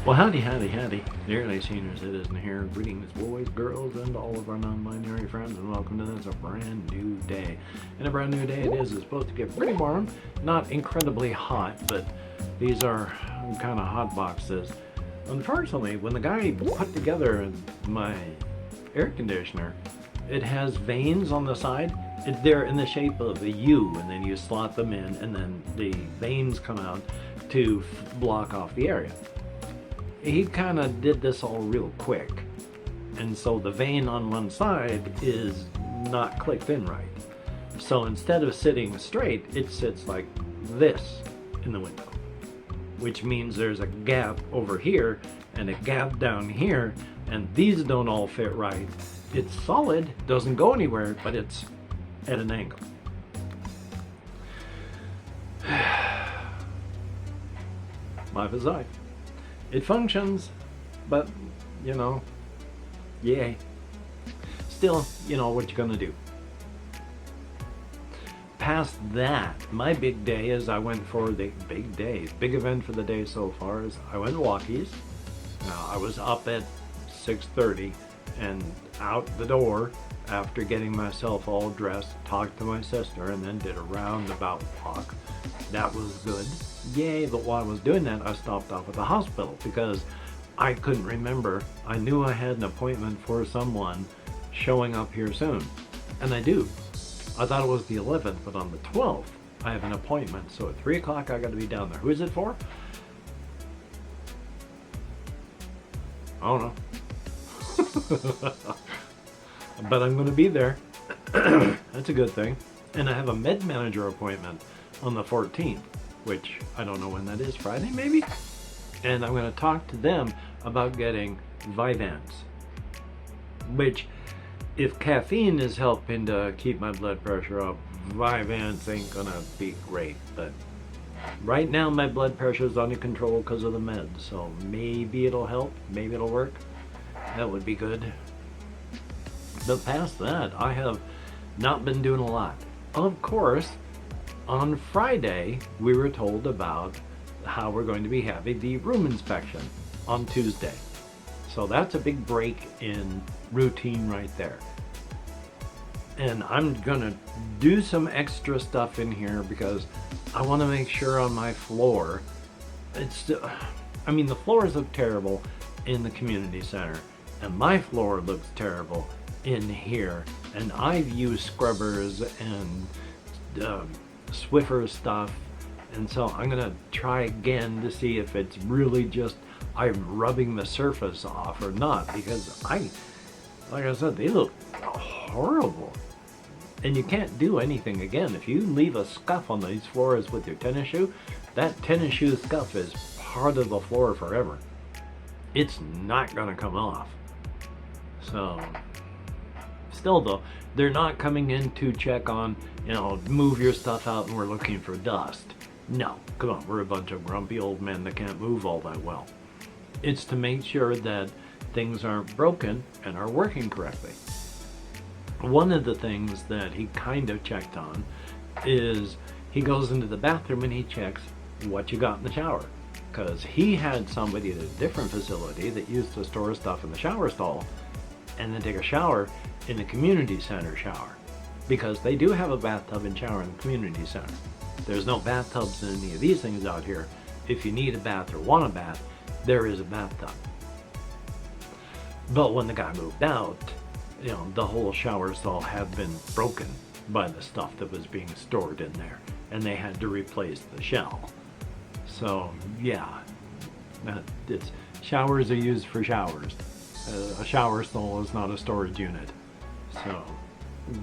Well, howdy, howdy, howdy. Dearly senior citizen here. Greetings, boys, girls, and all of our non-binary friends, and welcome to this, a brand new day. And a brand new day it is. It's supposed to get pretty warm. Not incredibly hot, but these are kind of hot boxes. Unfortunately, when the guy put together my air conditioner, it has vanes on the side. They're in the shape of a U, and then you slot them in, and then the vanes come out to block off the area. He kind of did this all real quick, and so the vane on one side is not clicked in right. So instead of sitting straight, it sits like this in the window, which means there's a gap over here and a gap down here, and these don't all fit right. It's solid, doesn't go anywhere, but it's at an angle. Life is life. It functions, but, you know, yay. Still, you know what you're gonna do. Past that, my big day is I went for the big event for the day so far is I went to Wonky's. Now, I was up at 6:30 and out the door after getting myself all dressed, talked to my sister, and then did a roundabout walk. That was good. Yay, but while I was doing that, I stopped off at the hospital because I couldn't remember. I knew I had an appointment for someone showing up here soon, and I do. I thought it was the 11th, but on the 12th, I have an appointment, so at 3 o'clock I got to be down there. Who is it for? I don't know. But I'm going to be there. That's a good thing. And I have a med manager appointment on the 14th, which I don't know when that is, Friday maybe? And I'm going to talk to them about getting Vyvanse, which, if caffeine is helping to keep my blood pressure up, Vyvanse ain't going to be great. But right now my blood pressure is under control because of the meds, so maybe it'll help, maybe it'll work. That would be good. But past that, I have not been doing a lot. Of course, on Friday, we were told about how we're going to be having the room inspection on Tuesday. So that's a big break in routine right there. And I'm gonna do some extra stuff in here because I want to make sure on my floor, I mean, the floors look terrible in the community center, and my floor looks terrible in here, and I've used scrubbers and Swiffer stuff, and so I'm gonna try again to see if it's really just I'm rubbing the surface off or not, because like I said, they look horrible, and you can't do anything again. If you leave a scuff on these floors with your tennis shoe, that tennis shoe scuff is part of the floor forever. It's not gonna come off. So still though, they're not coming in to check on, you know, move your stuff out and we're looking for dust. No, come on, we're a bunch of grumpy old men that can't move all that well. It's to make sure that things aren't broken and are working correctly. One of the things that he kind of checked on is he goes into the bathroom and he checks what you got in the shower. Because he had somebody at a different facility that used to store stuff in the shower stall and then take a shower in the community center shower, because they do have a bathtub and shower in the community center. There's no bathtubs in any of these things out here. If you need a bath or want a bath, there is a bathtub. But when the guy moved out, you know, the whole shower stall had been broken by the stuff that was being stored in there, and they had to replace the shell. So yeah, showers are used for showers. A shower stall is not a storage unit. So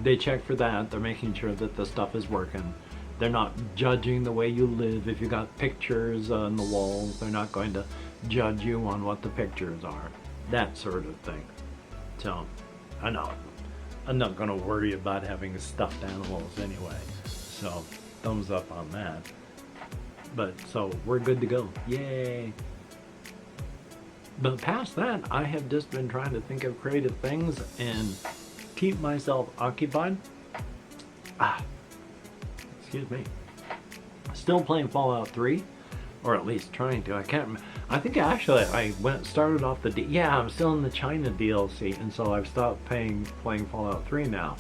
they check for that. They're making sure that the stuff is working. They're not judging the way you live. If you got pictures on the walls, they're not going to judge you on what the pictures are. That sort of thing. So I know I'm not going to worry about having stuffed animals anyway. So thumbs up on that. But so we're good to go. Yay! But past that, I have just been trying to think of creative things and keep myself occupied. Excuse me. Still playing Fallout 3. or at least trying to. I can't. I think actually I started off the. Yeah, I'm still in the China DLC, and so I've stopped playing Fallout 3 now.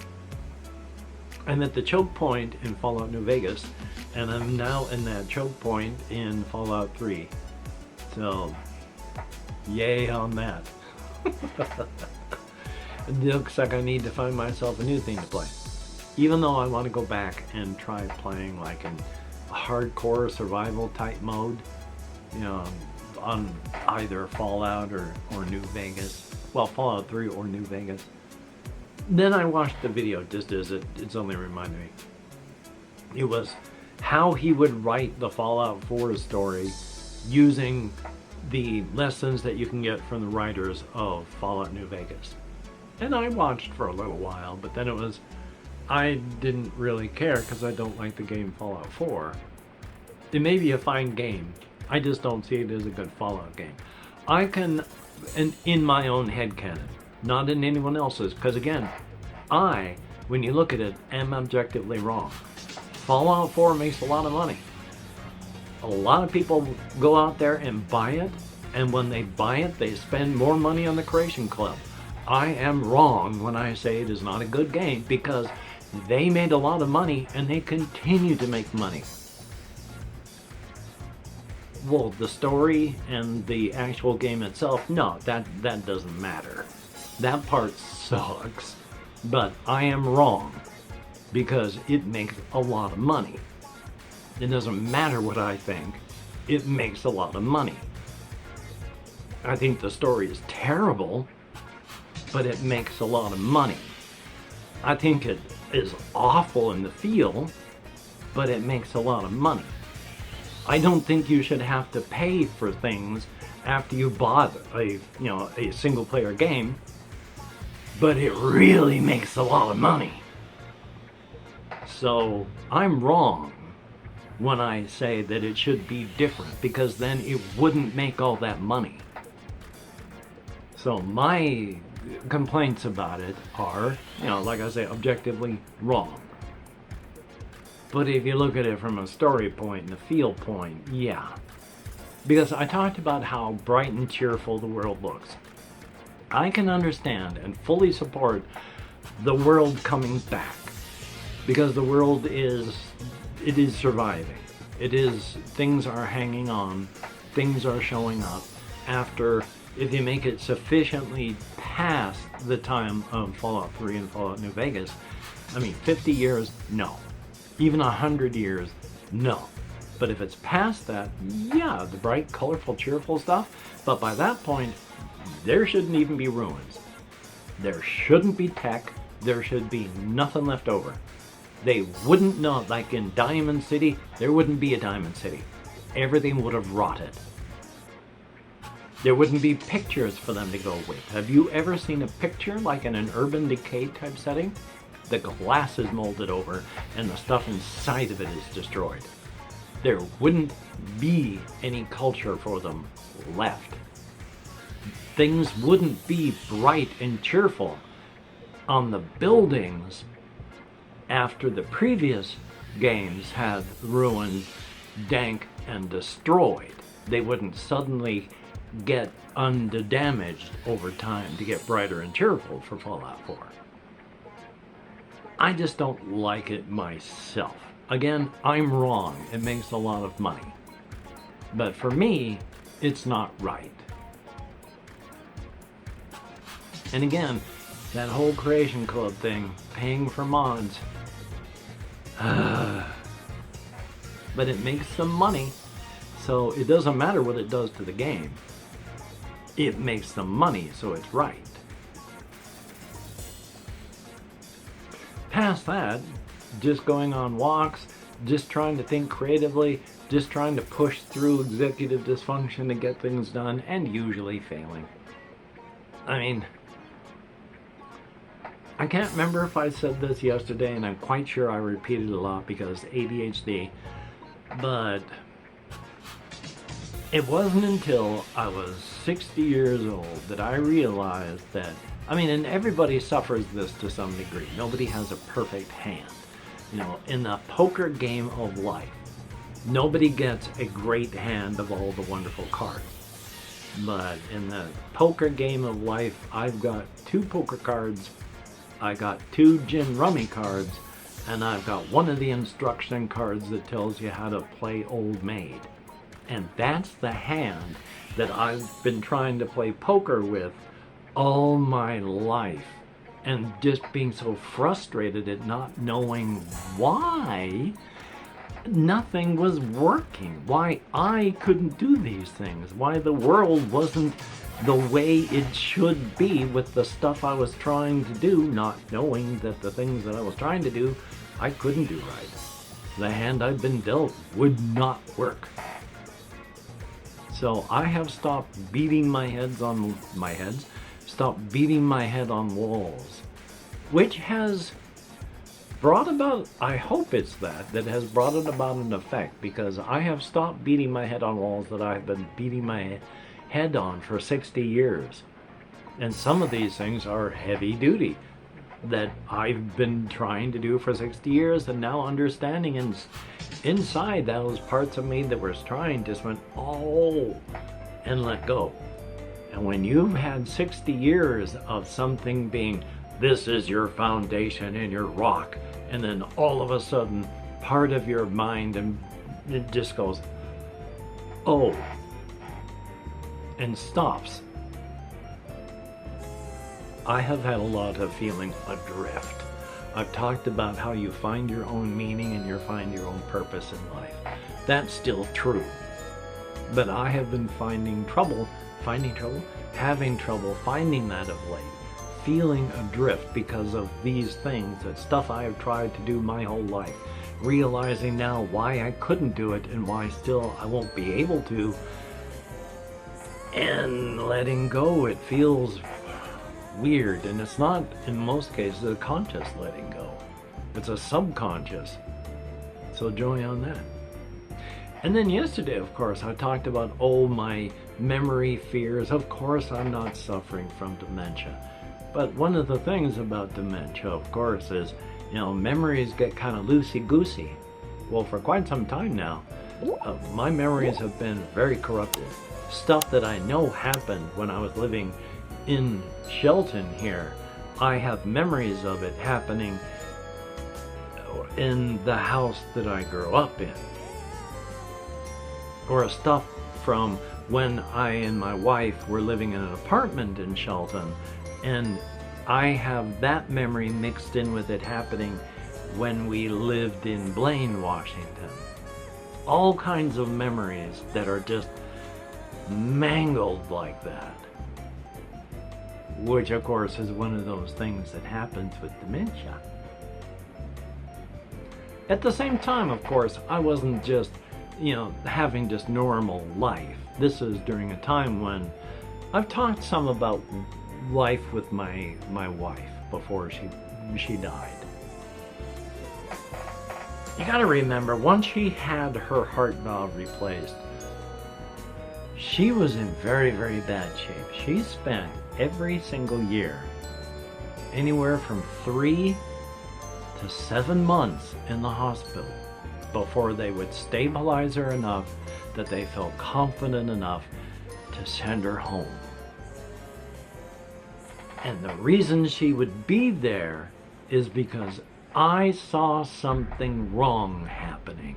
I'm at the choke point in Fallout New Vegas, and I'm now in that choke point in Fallout 3. So, yay on that. It looks like I need to find myself a new thing to play. Even though I want to go back and try playing like in a hardcore survival type mode, you know, on either Fallout or New Vegas. Well, Fallout 3 or New Vegas. Then I watched the video just as it's only reminded me. It was how he would write the Fallout 4 story using the lessons that you can get from the writers of Fallout New Vegas. And I watched for a little while, but then I didn't really care because I don't like the game Fallout 4. It may be a fine game. I just don't see it as a good Fallout game. I can, in my own headcanon, not in anyone else's, because again, when you look at it, am objectively wrong. Fallout 4 makes a lot of money. A lot of people go out there and buy it, and when they buy it, they spend more money on the Creation Club. I am wrong when I say it is not a good game, because they made a lot of money and they continue to make money. Well, the story and the actual game itself, no, that doesn't matter. That part sucks. But I am wrong, because it makes a lot of money. It doesn't matter what I think, it makes a lot of money. I think the story is terrible, but it makes a lot of money. I think it is awful in the feel, but it makes a lot of money. I don't think you should have to pay for things after you bought a single player game, but it really makes a lot of money. So I'm wrong when I say that it should be different, because then it wouldn't make all that money. So my complaints about it are, like I say, objectively wrong. But if you look at it from a story point and a feel point, yeah. Because I talked about how bright and cheerful the world looks. I can understand and fully support the world coming back, because the world is surviving. Things are hanging on, things are showing up after, if you make it sufficiently past the time of Fallout 3 and Fallout New Vegas. 50 years, no. Even 100 years, no. But if it's past that, yeah, the bright, colorful, cheerful stuff. But by that point, there shouldn't even be ruins. There shouldn't be tech. There should be nothing left over. They wouldn't know, like in Diamond City, there wouldn't be a Diamond City. Everything would have rotted. There wouldn't be pictures for them to go with. Have you ever seen a picture like in an Urban Decay type setting? The glass is molded over and the stuff inside of it is destroyed. There wouldn't be any culture for them left. Things wouldn't be bright and cheerful on the buildings after the previous games had ruined, dank, and destroyed. They wouldn't suddenly get undamaged over time to get brighter and cheerful for Fallout 4. I just don't like it myself. Again, I'm wrong. It makes a lot of money. But for me, it's not right. And again, that whole Creation Club thing, paying for mods. But it makes some money, so it doesn't matter what it does to the game. It makes some money, so it's right. Past that, just going on walks, just trying to think creatively, just trying to push through executive dysfunction to get things done, and usually failing. I can't remember if I said this yesterday, and I'm quite sure I repeated it a lot because ADHD, but it wasn't until I was 60 years old that I realized that, and everybody suffers this to some degree. Nobody has a perfect hand. In the poker game of life, Nobody gets a great hand of all the wonderful cards. But in the poker game of life, I've got 2 poker cards, I got 2 gin rummy cards, and I've got one of the instruction cards that tells you how to play Old Maid. And that's the hand that I've been trying to play poker with all my life. And just being so frustrated at not knowing why nothing was working, why I couldn't do these things, why the world wasn't the way it should be with the stuff I was trying to do, not knowing that the things that I was trying to do I couldn't do right. The hand I'd been dealt would not work. So I have stopped beating my head on walls, which has brought about, I hope it's that has brought it about an effect, because I have stopped beating my head on walls that I've been beating my head on for 60 years. And some of these things are heavy duty that I've been trying to do for 60 years, and now understanding inside those parts of me that was trying just went, oh, and let go. And when you've had 60 years of something being, this is your foundation and your rock, and then all of a sudden part of your mind and it just goes, oh, and stops. I have had a lot of feeling adrift. I've talked about how you find your own meaning and you find your own purpose in life. That's still true. But I have been having trouble finding that of late. Feeling adrift because of these things, that stuff I have tried to do my whole life. Realizing now why I couldn't do it and why still I won't be able to. And letting go, it feels weird, and it's not in most cases a conscious letting go, it's a subconscious. So joy on that. And then yesterday, of course, I talked about my memory fears. Of course I'm not suffering from dementia, but one of the things about dementia, of course, is memories get kind of loosey-goosey. Well, for quite some time now, my memories have been very corrupted. Stuff that I know happened when I was living in Shelton here, I have memories of it happening in the house that I grew up in. Or stuff from when I and my wife were living in an apartment in Shelton, and I have that memory mixed in with it happening when we lived in Blaine, Washington. All kinds of memories that are just mangled like that. Which, of course, is one of those things that happens with dementia. At the same time, of course, I wasn't just, having just normal life. This is during a time when I've talked some about life with my wife before she died. You gotta remember, once she had her heart valve replaced, she was in very, very bad shape. She spent every single year anywhere from 3 to 7 months in the hospital before they would stabilize her enough that they felt confident enough to send her home. And the reason she would be there is because I saw something wrong happening.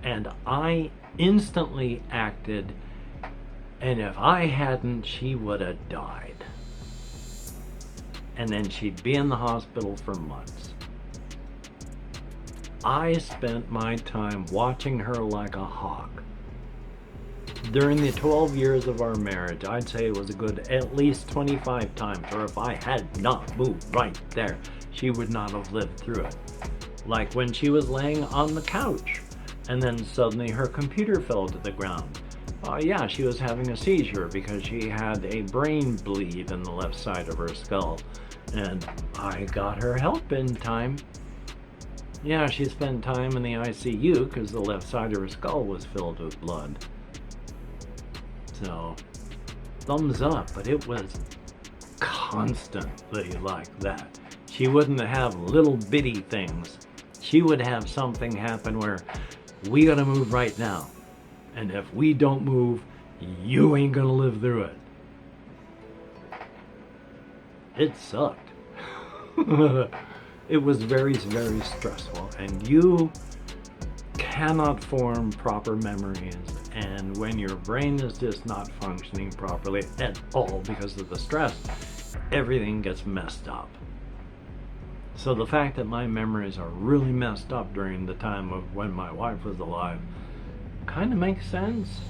And I instantly acted, and if I hadn't, she would have died. And then she'd be in the hospital for months. I spent my time watching her like a hawk. During the 12 years of our marriage, I'd say it was a good at least 25 times, or if I had not moved right there, she would not have lived through it. Like when she was laying on the couch, and then suddenly her computer fell to the ground. Yeah, she was having a seizure because she had a brain bleed in the left side of her skull. And I got her help in time. Yeah, she spent time in the ICU because the left side of her skull was filled with blood. So, thumbs up, but it was constantly like that. She wouldn't have little bitty things. She would have something happen where we gotta move right now. And if we don't move, you ain't gonna live through it. It sucked. It was very, very stressful. And you cannot form proper memories. And when your brain is just not functioning properly at all because of the stress, everything gets messed up. So the fact that my memories are really messed up during the time of when my wife was alive kind of makes sense.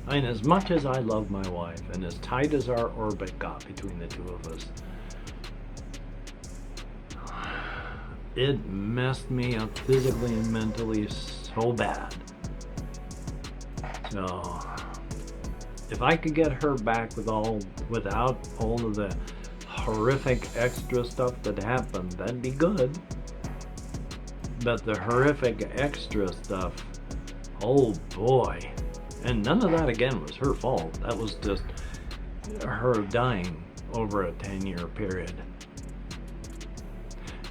I mean, as much as I love my wife and as tight as our orbit got between the two of us, it messed me up physically and mentally so bad. So if I could get her back without all of the horrific extra stuff that happened, that'd be good. But the horrific extra stuff, oh boy. And none of that again was her fault. That was just her dying over a 10-year period.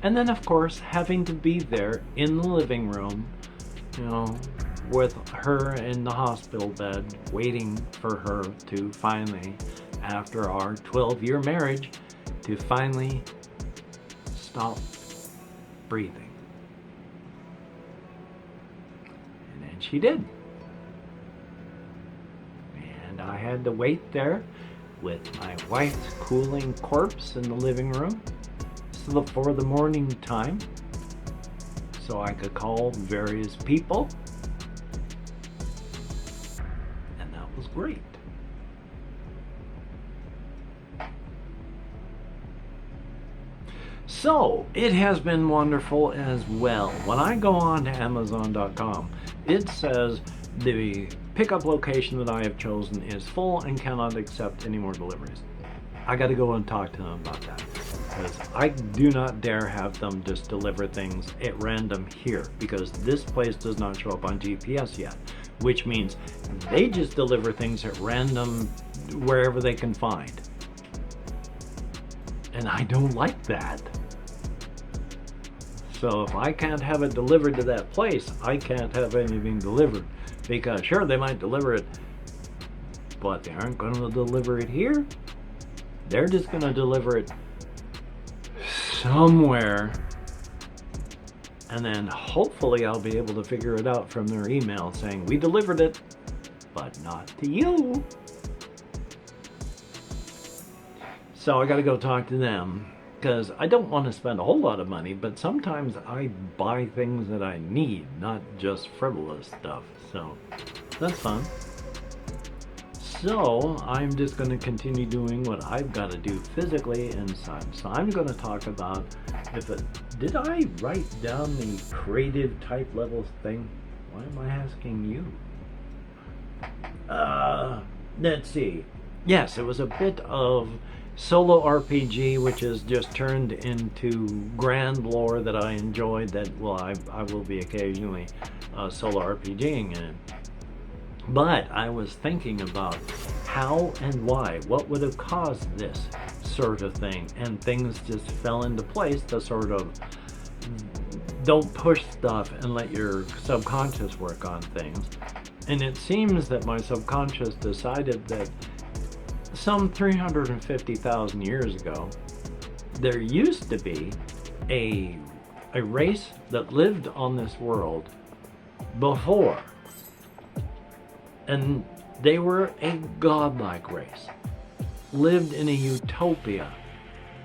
And then of course having to be there in the living room, you know, with her in the hospital bed, waiting for her to finally, after our 12-year marriage, to finally stop breathing. And then she did. And I had to wait there with my wife's cooling corpse in the living room for the morning time, so I could call various people. And that was great. So it has been wonderful as well. When I go on to Amazon.com, it says the pickup location that I have chosen is full and cannot accept any more deliveries. I got to go and talk to them about that, because I do not dare have them just deliver things at random here, because this place does not show up on GPS yet, which means they just deliver things at random wherever they can find. And I don't like that. So if I can't have it delivered to that place, I can't have anything delivered. Because sure, they might deliver it, but they aren't going to deliver it here. They're just going to deliver it somewhere, and then hopefully I'll be able to figure it out from their email saying we delivered it, but not to you. So I got to go talk to them, because I don't want to spend a whole lot of money, but sometimes I buy things that I need, not just frivolous stuff. So that's fun. So I'm just going to continue doing what I've got to do physically and such. So I'm going to talk about did I write down the creative type levels thing? Why am I asking you? Let's see. Yes, it was a bit of solo RPG, which is just turned into grand lore that I enjoyed, that, well, I will be occasionally solo RPGing in it. But I was thinking about how and why, what would have caused this sort of thing, and things just fell into place to sort of don't push stuff and let your subconscious work on things. And it seems that my subconscious decided that some 350,000 years ago, there used to be a race that lived on this world before. And they were a godlike race, lived in a utopia.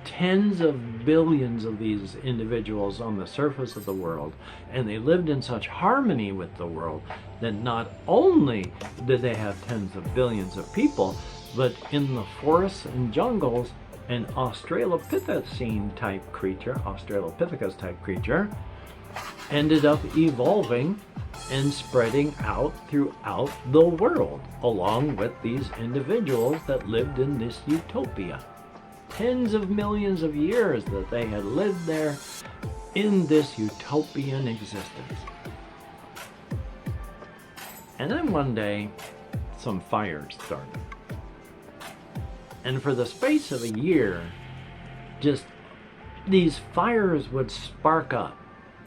Tens of billions of these individuals on the surface of the world, and they lived in such harmony with the world that not only did they have tens of billions of people, but in the forests and jungles, an Australopithecine type creature, Australopithecus type creature, ended up evolving and spreading out throughout the world, along with these individuals that lived in this utopia. Tens of millions of years that they had lived there in this utopian existence. And then one day, some fires started. And for the space of a year, just these fires would spark up,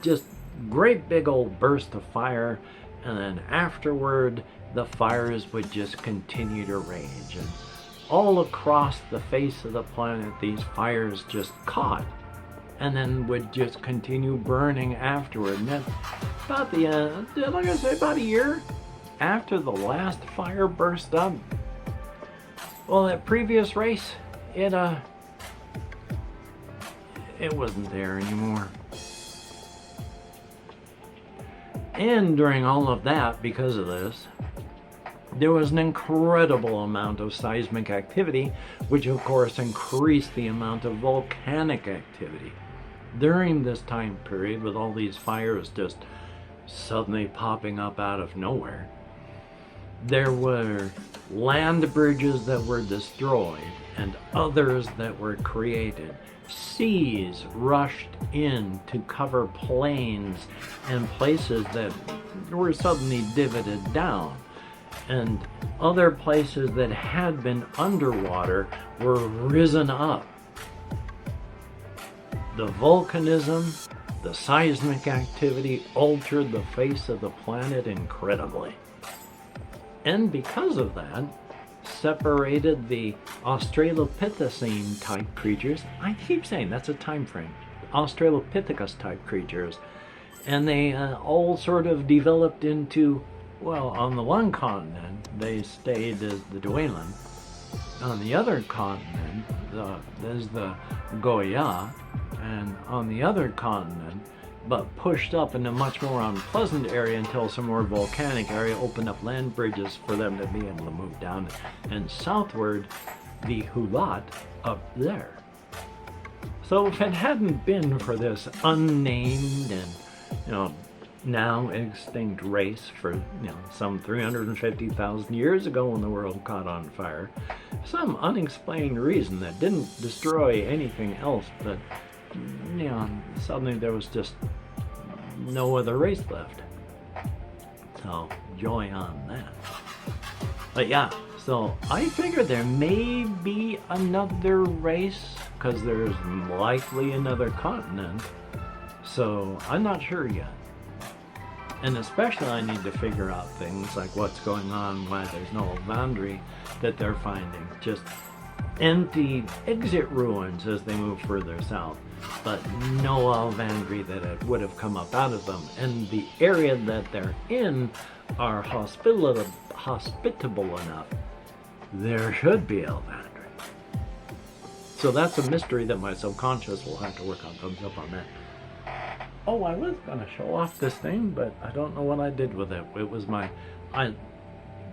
just great big old burst of fire, and then afterward the fires would just continue to rage, and all across the face of the planet these fires just caught and then would just continue burning afterward. And then about the like I say, about a year after the last fire burst up, well, that previous race, it wasn't there anymore. And during all of that, because of this, there was an incredible amount of seismic activity, which of course increased the amount of volcanic activity. During this time period, with all these fires just suddenly popping up out of nowhere, there were land bridges that were destroyed and others that were created. Seas rushed in to cover plains and places that were suddenly divoted down. And other places that had been underwater were risen up. The volcanism, the seismic activity altered the face of the planet incredibly. And because of that, separated the Australopithecine type creatures. I keep saying that's a time frame. Australopithecus type creatures. And they all sort of developed into, well, on the one continent, they stayed as the Dwaylen. On the other continent, there's the Goya. And on the other continent, but pushed up in a much more unpleasant area until some more volcanic area opened up land bridges for them to be able to move down. And southward, the Hulat up there. So if it hadn't been for this unnamed and, now extinct race for, some 350,000 years ago when the world caught on fire, some unexplained reason that didn't destroy anything else, but, suddenly there was just no other race left. So, joy on that. But yeah, so I figure there may be another race, because there's likely another continent. So, I'm not sure yet. And especially I need to figure out things like what's going on, why there's no boundary that they're finding. Just empty exit ruins as they move further south, but no Alvandry that it would have come up out of them. And the area that they're in are hospitable enough. There should be Alvandry. So that's a mystery that my subconscious will have to work on. Thumbs up on that. Oh, I was going to show off this thing, but I don't know what I did with it. It was I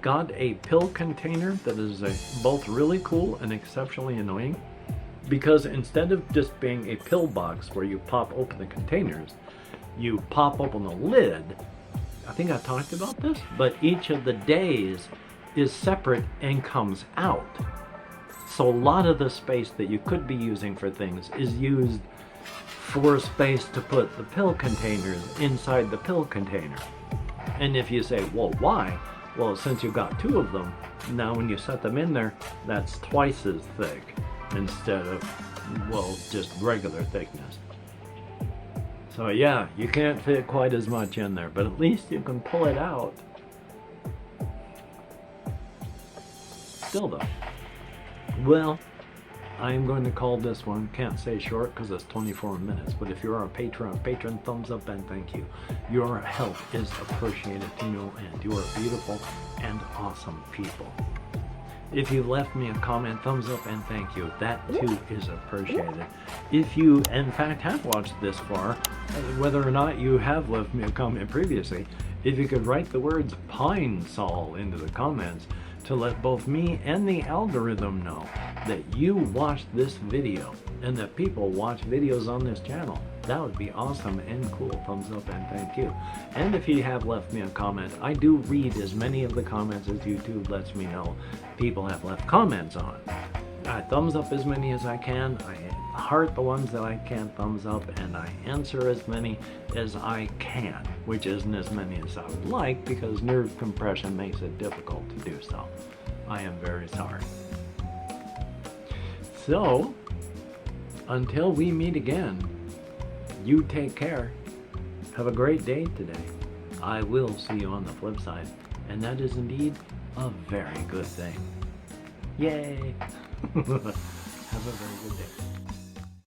got a pill container that is both really cool and exceptionally annoying, because instead of just being a pill box where you pop open the containers, you pop open the lid. I think I talked about this, but each of the days is separate and comes out. So a lot of the space that you could be using for things is used for space to put the pill containers inside the pill container. And if you say, well, why? Well, since you've got two of them, now when you set them in there, that's twice as thick instead of, well, just regular thickness. So yeah, you can't fit quite as much in there, but at least you can pull it out. Still though, well, I'm going to call this one, can't say short because it's 24 minutes, but if you're a patron, thumbs up and thank you. Your help is appreciated to no end. You are beautiful and awesome people. If you left me a comment, thumbs up and thank you. That too is appreciated. If you, in fact, have watched this far, whether or not you have left me a comment previously, if you could write the words Pine Sol into the comments to let both me and the algorithm know that you watched this video and that people watch videos on this channel. That would be awesome and cool. Thumbs up and thank you. And if you have left me a comment, I do read as many of the comments as YouTube lets me know people have left comments on. I thumbs up as many as I can. I heart the ones that I can't thumbs up, and I answer as many as I can, which isn't as many as I would like because nerve compression makes it difficult to do so. I am very sorry. So, until we meet again, you take care Have a great day today. I will see you on the flip side, and that is indeed a very good thing. Yay! Have a very good day.